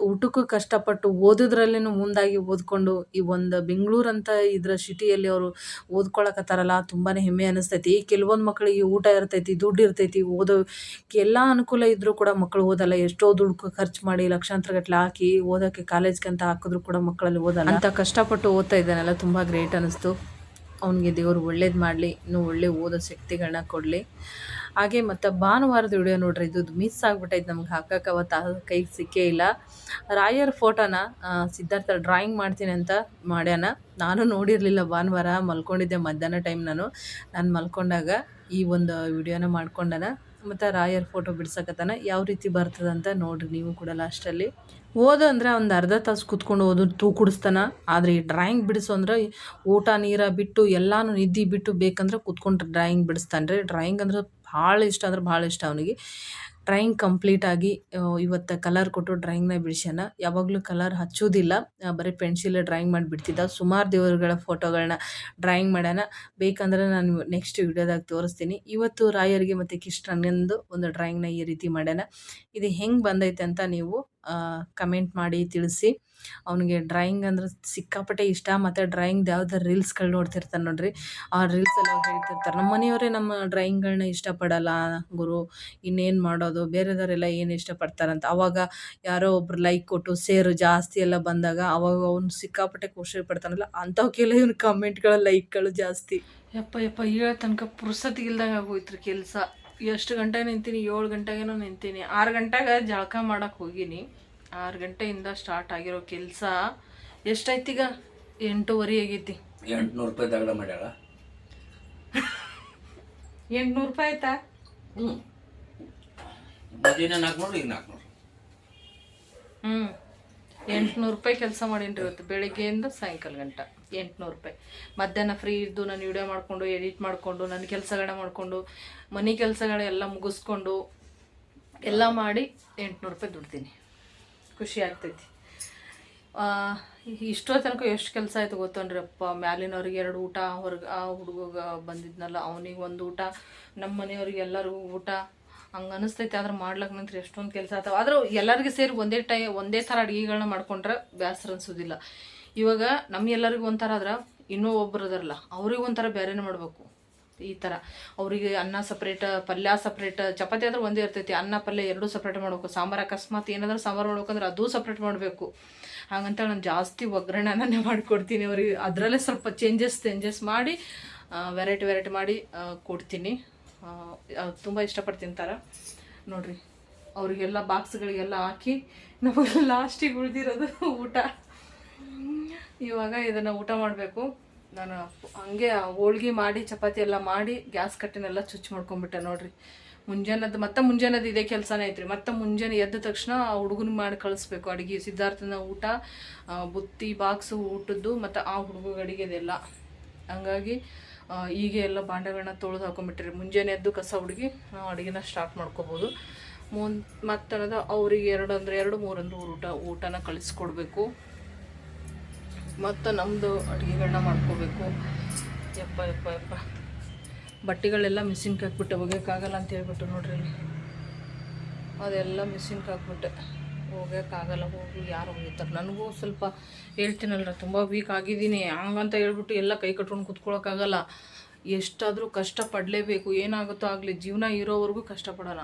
ಊಟಕ್ಕೂ ಕಷ್ಟಪಟ್ಟು ಓದೋದ್ರಲ್ಲೇ ಮುಂದಾಗಿ ಓದ್ಕೊಂಡು ಈ ಒಂದು ಬೆಂಗಳೂರಂತ ಇದ್ರ ಸಿಟಿಯಲ್ಲಿ ಅವರು ಓದ್ಕೊಳಕತ್ತಾರಲ್ಲ, ತುಂಬಾ ಹೆಮ್ಮೆ ಅನಿಸ್ತೈತಿ. ಕೆಲವೊಂದು ಮಕ್ಕಳಿಗೆ ಊಟ ಇರ್ತೈತಿ, ದುಡ್ಡು ಇರ್ತೈತಿ, ಓದೋಕ್ಕೆಲ್ಲ ಅನುಕೂಲ ಇದ್ದರೂ ಕೂಡ ಮಕ್ಕಳು ಓದಲ್ಲ. ಎಷ್ಟೋ ದುಡ್ಡು ಖರ್ಚು ಮಾಡಿ ಲಕ್ಷಾಂತರ ಗಟ್ಟಲೆ ಹಾಕಿ ಓದೋಕ್ಕೆ ಕಾಲೇಜ್ಗೆ ಅಂತ ಹಾಕಿದ್ರು ಕೂಡ ಮಕ್ಕಳಲ್ಲಿ ಓದಲ್ಲ. ಅಂತ ಕಷ್ಟಪಟ್ಟು ಓದ್ತಾ ಇದ್ದಾನೆಲ್ಲ, ತುಂಬ ಗ್ರೇಟ್ ಅನ್ನಿಸ್ತು. ಅವನಿಗೆ ದೇವರು ಒಳ್ಳೇದು ಮಾಡಲಿ, ಇನ್ನೂ ಒಳ್ಳೆ ಓದೋ ಶಕ್ತಿಗಳನ್ನ ಕೊಡಲಿ. ಹಾಗೆ ಮತ್ತು ಭಾನುವಾರದ ವಿಡಿಯೋ ನೋಡ್ರಿ, ಇದು ಮಿಸ್ ಆಗಿಬಿಟ್ಟೈತೆ ನಮ್ಗೆ ಹಾಕಕ್ಕೆ. ಅವತ್ತು ಕೈಗೆ ಸಿಕ್ಕೇ ಇಲ್ಲ. ರಾಯರ್ ಫೋಟೋನ ಸಿದ್ಧಾರ್ಥ ಡ್ರಾಯಿಂಗ್ ಮಾಡ್ತೀನಿ ಅಂತ ಮಾಡ್ಯಾನ. ನಾನು ನೋಡಿರಲಿಲ್ಲ, ಭಾನುವಾರ ಮಲ್ಕೊಂಡಿದ್ದೆ ಮಧ್ಯಾಹ್ನ ಟೈಮ್. ನಾನು ಮಲ್ಕೊಂಡಾಗ ಈ ಒಂದು ವಿಡಿಯೋನ ಮಾಡ್ಕೊಂಡನ. ಮತ್ತು ರಾಯರ್ ಫೋಟೋ ಬಿಡ್ಸಕತ್ತಾನ. ಯಾವ ರೀತಿ ಬರ್ತದಂತ ನೋಡಿರಿ ನೀವು ಕೂಡ ಲಾಸ್ಟಲ್ಲಿ. ಓದು ಅಂದರೆ ಒಂದು ಅರ್ಧ ತಾಸು ಕೂತ್ಕೊಂಡು ಓದು ತೂಕುಡಿಸ್ತಾನೆ. ಆದರೆ ಈ ಡ್ರಾಯಿಂಗ್ ಬಿಡಿಸು ಅಂದ್ರೆ ಊಟ ನೀರ ಬಿಟ್ಟು ಎಲ್ಲನೂ ನಿದ್ದೆ ಬಿಟ್ಟು ಬೇಕಂದ್ರೆ ಕೂತ್ಕೊಂಡು ಡ್ರಾಯಿಂಗ್ ಬಿಡಿಸ್ತಾನೆ ರೀ. ಡ್ರಾಯಿಂಗ್ ಅಂದ್ರೆ ಭಾಳ ಇಷ್ಟ, ಅಂದ್ರೆ ಭಾಳ ಇಷ್ಟ ಅವನಿಗೆ. ಡ್ರಾಯಿಂಗ್ ಕಂಪ್ಲೀಟಾಗಿ ಇವತ್ತು ಕಲರ್ ಕೊಟ್ಟು ಡ್ರಾಯಿಂಗ್ನ ಬಿಡಿಸ್ಯಾನ. ಯಾವಾಗಲೂ ಕಲರ್ ಹಚ್ಚೋದಿಲ್ಲ, ಬರೀ ಪೆನ್ಸಿಲೇ ಡ್ರಾಯಿಂಗ್ ಮಾಡಿ ಬಿಡ್ತಿದ್ದ. ಸುಮಾರು ದೇವರುಗಳ ಫೋಟೋಗಳನ್ನ ಡ್ರಾಯಿಂಗ್ ಮಾಡ್ಯಾನ. ಬೇಕಂದ್ರೆ ನಾನು ನೆಕ್ಸ್ಟ್ ವಿಡಿಯೋದಾಗ ತೋರಿಸ್ತೀನಿ. ಇವತ್ತು ರಾಯರಿಗೆ ಮತ್ತು ಕೃಷ್ಣನಿಂದು ಒಂದು ಡ್ರಾಯಿಂಗ್ನ ಈ ರೀತಿ ಮಾಡ್ಯಾನ. ಇದು ಹೆಂಗೆ ಬಂದೈತೆ ಅಂತ ನೀವು ಕಮೆಂಟ್ ಮಾಡಿ ತಿಳಿಸಿ. ಅವನಿಗೆ ಡ್ರಾಯಿಂಗ್ ಅಂದ್ರೆ ಸಿಕ್ಕಾಪಟ್ಟೆ ಇಷ್ಟ. ಮತ್ತು ಡ್ರಾಯಿಂಗ್ದು ಯಾವ್ದಾರು ರೀಲ್ಸ್ಗಳು ನೋಡ್ತಿರ್ತಾನೆ ನೋಡ್ರಿ, ಆ ರೀಲ್ಸಲ್ಲಿ ಅವ್ರು ಹೇಳ್ತಿರ್ತಾರೆ, ನಮ್ಮ ಮನೆಯವರೇ ನಮ್ಮ ಡ್ರಾಯಿಂಗ್ಗಳನ್ನ ಇಷ್ಟಪಡಲ್ಲ ಗುರು, ಇನ್ನೇನು ಮಾಡೋದು, ಬೇರೆದವರೆಲ್ಲ ಏನು ಇಷ್ಟಪಡ್ತಾರಂತ. ಅವಾಗ ಯಾರೋ ಒಬ್ರು ಲೈಕ್ ಕೊಟ್ಟು ಸೇರು ಜಾಸ್ತಿ ಎಲ್ಲ ಬಂದಾಗ ಅವಾಗ ಅವ್ನು ಸಿಕ್ಕಾಪಟ್ಟೆ ಖುಷಿ ಪಡ್ತಾನಲ್ಲ, ಅಂಥವಕ್ಕೆಲ್ಲ ಇವ್ನ ಕಮೆಂಟ್ಗಳು ಲೈಕ್ಗಳು ಜಾಸ್ತಿ. ಯಪ್ಪ ಹೇಳೋ ತನಕ ಪುರ್ಸತ್ತಿಗಿಲ್ದಂಗೆ ಆಗೋಯ್ತ್ರಿ ಕೆಲಸ. ಎಷ್ಟು ಗಂಟೆಗೆ ನಿಂತೀನಿ, 7 ಗಂಟೆಗೇನೋ ನಿಂತೀನಿ. 6 ಗಂಟೆಗೆ ಜಳಕ ಮಾಡೋಕ್ಕೆ ಹೋಗೀನಿ. 6 ಗಂಟೆಯಿಂದ ಸ್ಟಾರ್ಟ್ ಆಗಿರೋ ಕೆಲಸ ಎಷ್ಟಾಯ್ತೀಗ 8:30 ಆಗೈತಿ. $800 ದಗಡ ಮಾಡ್ಯಾಳ. 800 ರೂಪಾಯಿ ಆಯ್ತಾ? ಮಧ್ಯಾಹ್ನ 400, ಈಗ 400. 800 ರೂಪಾಯಿ ಕೆಲಸ ಮಾಡೀನಿ ಇವತ್ತು, ಬೆಳಿಗ್ಗೆಯಿಂದ ಸಾಯಂಕಾಲ ಗಂಟ 800 ರೂಪಾಯಿ. ಮಧ್ಯಾಹ್ನ ಫ್ರೀ ಇದ್ದು ನಾನು ವಿಡಿಯೋ ಮಾಡಿಕೊಂಡು ಎಡಿಟ್ ಮಾಡಿಕೊಂಡು ನನ್ನ ಕೆಲಸಗಳನ್ನ ಮಾಡಿಕೊಂಡು ಮನೆ ಕೆಲಸಗಳೆಲ್ಲ ಮುಗಿಸ್ಕೊಂಡು ಎಲ್ಲ ಮಾಡಿ 800 ರೂಪಾಯಿ ದುಡ್ತೀನಿ. ಖುಷಿ ಆಗ್ತೈತಿ. ಇಷ್ಟೋ ತನಕ ಎಷ್ಟು ಕೆಲಸ ಆಯ್ತು ಗೊತ್ತನ್ರಿ ಅಪ್ಪ. ಮ್ಯಾಲಿನವ್ರಿಗೆ 2 ಊಟ, ಹೊರಗೆ ಆ ಹುಡುಗ ಬಂದಿದ್ನಲ್ಲ ಅವನಿಗೆ 1 ಊಟ, ನಮ್ಮ ಮನೆಯವ್ರಿಗೆ ಎಲ್ಲರಿಗೂ ಊಟ, ಹಂಗೆ ಅನಿಸ್ತೈತಿ. ಆದ್ರೆ ಮಾಡ್ಲಕ್ಕೆ ನಂತರ ಎಷ್ಟೊಂದು ಕೆಲಸ ಆಗ್ತಾವೆ. ಆದ್ರೆ ಎಲ್ಲರಿಗೂ ಸೇರಿ ಒಂದೇ ಥರ ಅಡುಗೆಗಳನ್ನ ಮಾಡ್ಕೊಂಡ್ರೆ ಬೇಸರ ಅನ್ಸೋದಿಲ್ಲ. ಇವಾಗ ನಮ್ಮ ಎಲ್ಲರಿಗೂ ಒಂಥರ ಆದ್ರೆ ಇನ್ನೂ ಒಬ್ಬರು ಅದಾರಲ್ಲ ಅವ್ರಿಗೆ ಒಂಥರ ಬೇರೆನೇ ಮಾಡಬೇಕು. ಈ ಥರ ಅವರಿಗೆ ಅನ್ನ ಸಪ್ರೇಟ್, ಪಲ್ಯ ಸಪ್ರೇಟ್, ಚಪಾತಿ ಆದ್ರೆ ಒಂದೇ ಇರ್ತೈತಿ, ಅನ್ನ ಪಲ್ಯ 2 ಸಪ್ರೇಟ್ ಮಾಡ್ಬೇಕು. ಸಾಂಬಾರು ಅಕಸ್ಮಾತ್ ಏನಾದ್ರೂ ಸಾಂಬಾರು ಮಾಡ್ಬೇಕಂದ್ರೆ ಅದೂ ಸಪ್ರೇಟ್ ಮಾಡಬೇಕು. ಹಾಗಂತ ನಾನು ಜಾಸ್ತಿ ಒಗ್ಗರಣೆನೇ ಮಾಡಿಕೊಡ್ತೀನಿ ಅವ್ರಿಗೆ. ಅದರಲ್ಲೇ ಸ್ವಲ್ಪ ಚೇಂಜಸ್ ಮಾಡಿ ವೆರೈಟಿ ಮಾಡಿ ಕೊಡ್ತೀನಿ. ತುಂಬ ಇಷ್ಟಪಟ್ಟು ತಿಂತಾರೆ ನೋಡಿರಿ. ಅವರಿಗೆಲ್ಲ ಬಾಕ್ಸ್ಗಳಿಗೆಲ್ಲ ಹಾಕಿ ನಮಗೆ ಲಾಸ್ಟಿಗೆ ಉಳಿದಿರೋದು ಊಟ. ಇವಾಗ ಇದನ್ನು ಊಟ ಮಾಡಬೇಕು. ನಾನು ಹಂಗೆ ಹೋಳ್ಗೆ ಮಾಡಿ ಚಪಾತಿ ಎಲ್ಲ ಮಾಡಿ ಗ್ಯಾಸ್ ಕಟ್ಟಿನೆಲ್ಲ ಚುಚ್ಚು ಮಾಡ್ಕೊಂಡ್ಬಿಟ್ಟೆ ನೋಡಿರಿ. ಮುಂಜಾನದ್ದು ಇದೇ ಕೆಲಸನೇ ಐತ್ರಿ. ಮತ್ತೆ ಮುಂಜಾನೆ ಎದ್ದ ತಕ್ಷಣ ಹುಡುಗನ ಮಾಡಿ ಕಳಿಸ್ಬೇಕು ಅಡುಗೆ. ಸಿದ್ಧಾರ್ಥನ ಊಟ, ಬುತ್ತಿ ಬಾಕ್ಸು ಊಟದ್ದು, ಮತ್ತು ಆ ಹುಡುಗ ಅಡುಗೆದೆಲ್ಲ. ಹಂಗಾಗಿ ಈಗ ಎಲ್ಲ ಭಾಂಡೆಗಳನ್ನ ತೊಳೆದು ಹಾಕೊಂಡ್ಬಿಟ್ರಿ. ಮುಂಜಾನೆ ಎದ್ದು ಕಸ ಹುಡುಗಿ ನಾವು ಅಡುಗೆನ ಸ್ಟಾರ್ಟ್ ಮಾಡ್ಕೋಬೋದು. ಮತ್ತನ್ನೋದು ಅವ್ರಿಗೆ 2 ಅಂದರೆ 2, 3 ಅಂದ್ರೆ ಊಟನ ಕಳಿಸ್ಕೊಡ್ಬೇಕು. ಮತ್ತು ನಮ್ಮದು ಅಡುಗೆಗಳನ್ನ ಮಾಡ್ಕೋಬೇಕು. ಯಪ್ಪ ಬಟ್ಟೆಗಳೆಲ್ಲ ಮಿಷಿನ್ಗೆ ಹಾಕ್ಬಿಟ್ಟೆ, ಒಗ್ಯೋಕ್ಕಾಗಲ್ಲ ಅಂತ ಹೇಳ್ಬಿಟ್ಟು ನೋಡ್ರಿ ಇಲ್ಲಿ ಅದೆಲ್ಲ ಮಿಷಿನ್ಗೆ ಹಾಕ್ಬಿಟ್ಟೆ. ಹೋಗೋಕ್ಕಾಗಲ್ಲ, ಹೋಗಿ ಯಾರು ಒಗಿತಾರೆ. ನನಗೂ ಸ್ವಲ್ಪ ಹೇಳ್ತೀನಲ್ಲ ತುಂಬ ವೀಕ್ ಆಗಿದ್ದೀನಿ, ಹಂಗಂತ ಹೇಳ್ಬಿಟ್ಟು ಎಲ್ಲ ಕೈ ಕಟ್ಕೊಂಡು ಕೂತ್ಕೊಳ್ಳೋಕ್ಕಾಗಲ್ಲ. ಎಷ್ಟಾದರೂ ಕಷ್ಟಪಡಲೇಬೇಕು. ಏನಾಗುತ್ತೋ ಆಗಲಿ, ಜೀವನ ಇರೋವರೆಗೂ ಕಷ್ಟಪಡೋಣ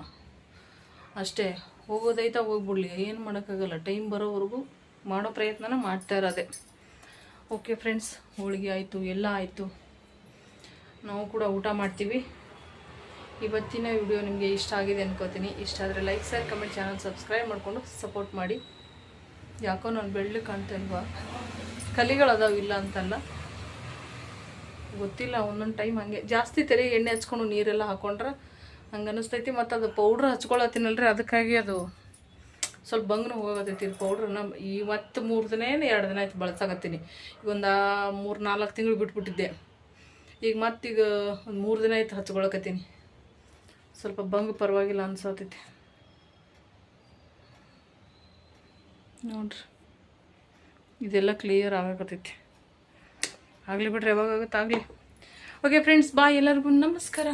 ಅಷ್ಟೇ. ಹೋಗೋದೈತಾ ಹೋಗ್ಬಿಡ್ಲಿ, ಏನು ಮಾಡೋಕ್ಕಾಗಲ್ಲ. ಟೈಮ್ ಬರೋವರೆಗೂ ಮಾಡೋ ಪ್ರಯತ್ನನ ಮಾಡ್ತಾ ಇರೋದೆ. ಓಕೆ ಫ್ರೆಂಡ್ಸ್, ಹೋಳಿಗೆ ಆಯಿತು, ಎಲ್ಲ ಆಯಿತು. ನಾವು ಕೂಡ ಊಟ ಮಾಡ್ತೀವಿ. ಇವತ್ತಿನ ವಿಡಿಯೋ ನಿಮಗೆ ಇಷ್ಟ ಆಗಿದೆ ಅನ್ಕೋತೀನಿ. ಇಷ್ಟ ಆದರೆ like, share, comment, channel subscribe ಮಾಡಿಕೊಂಡು ಸಪೋರ್ಟ್ ಮಾಡಿ. ಯಾಕೋ ನಾನು ಬೆಳ್ಳಿ ಕಾಣ್ತಾ ಇಲ್ವಾ? ಕಲಿಗಳದಾವ, ಇಲ್ಲ ಅಂತಲ್ಲ, ಗೊತ್ತಿಲ್ಲ. ಒಂದೊಂದು ಟೈಮ್ ಹಾಗೆ ಜಾಸ್ತಿ ತೆರೆಗೆ ಎಣ್ಣೆ ಹಚ್ಕೊಂಡು ನೀರೆಲ್ಲ ಹಾಕೊಂಡ್ರೆ ಹಂಗೆ ಅನ್ನಿಸ್ತೈತಿ. ಮತ್ತು ಅದು ಪೌಡ್ರ್ ಹಚ್ಕೊಳತ್ತೀನಲ್ರಿ, ಅದಕ್ಕಾಗಿ ಅದು ಸ್ವಲ್ಪ ಬಂಗ್ನೂ ಹೋಗೋತೈತಿ ಪೌಡ್ರನ್ನ. ಇವತ್ತು 3 ದಿನ 2 ದಿನ ಆಯ್ತು ಬಳಸಾಕತ್ತೀನಿ. ಈಗ ಒಂದು 3-4 ತಿಂಗಳು ಬಿಟ್ಬಿಟ್ಟಿದ್ದೆ. ಈಗ ಮತ್ತೀಗ ಒಂದು 3 ದಿನ ಆಯ್ತು ಹಚ್ಕೊಳಕತ್ತೀನಿ. ಸ್ವಲ್ಪ ಬಂಗ್ ಪರವಾಗಿಲ್ಲ ಅನ್ಸತೈತಿ ನೋಡ್ರಿ. ಇದೆಲ್ಲ ಕ್ಲಿಯರ್ ಆಗಕತ್ತೈತಿ. ಆಗಲಿ ಬಿಡ್ರಿ, ಯಾವಾಗ ಆಗುತ್ತೆ ಆಗಲಿ. ಓಕೆ ಫ್ರೆಂಡ್ಸ್, ಬಾಯ್. ಎಲ್ಲರಿಗೂ ನಮಸ್ಕಾರ.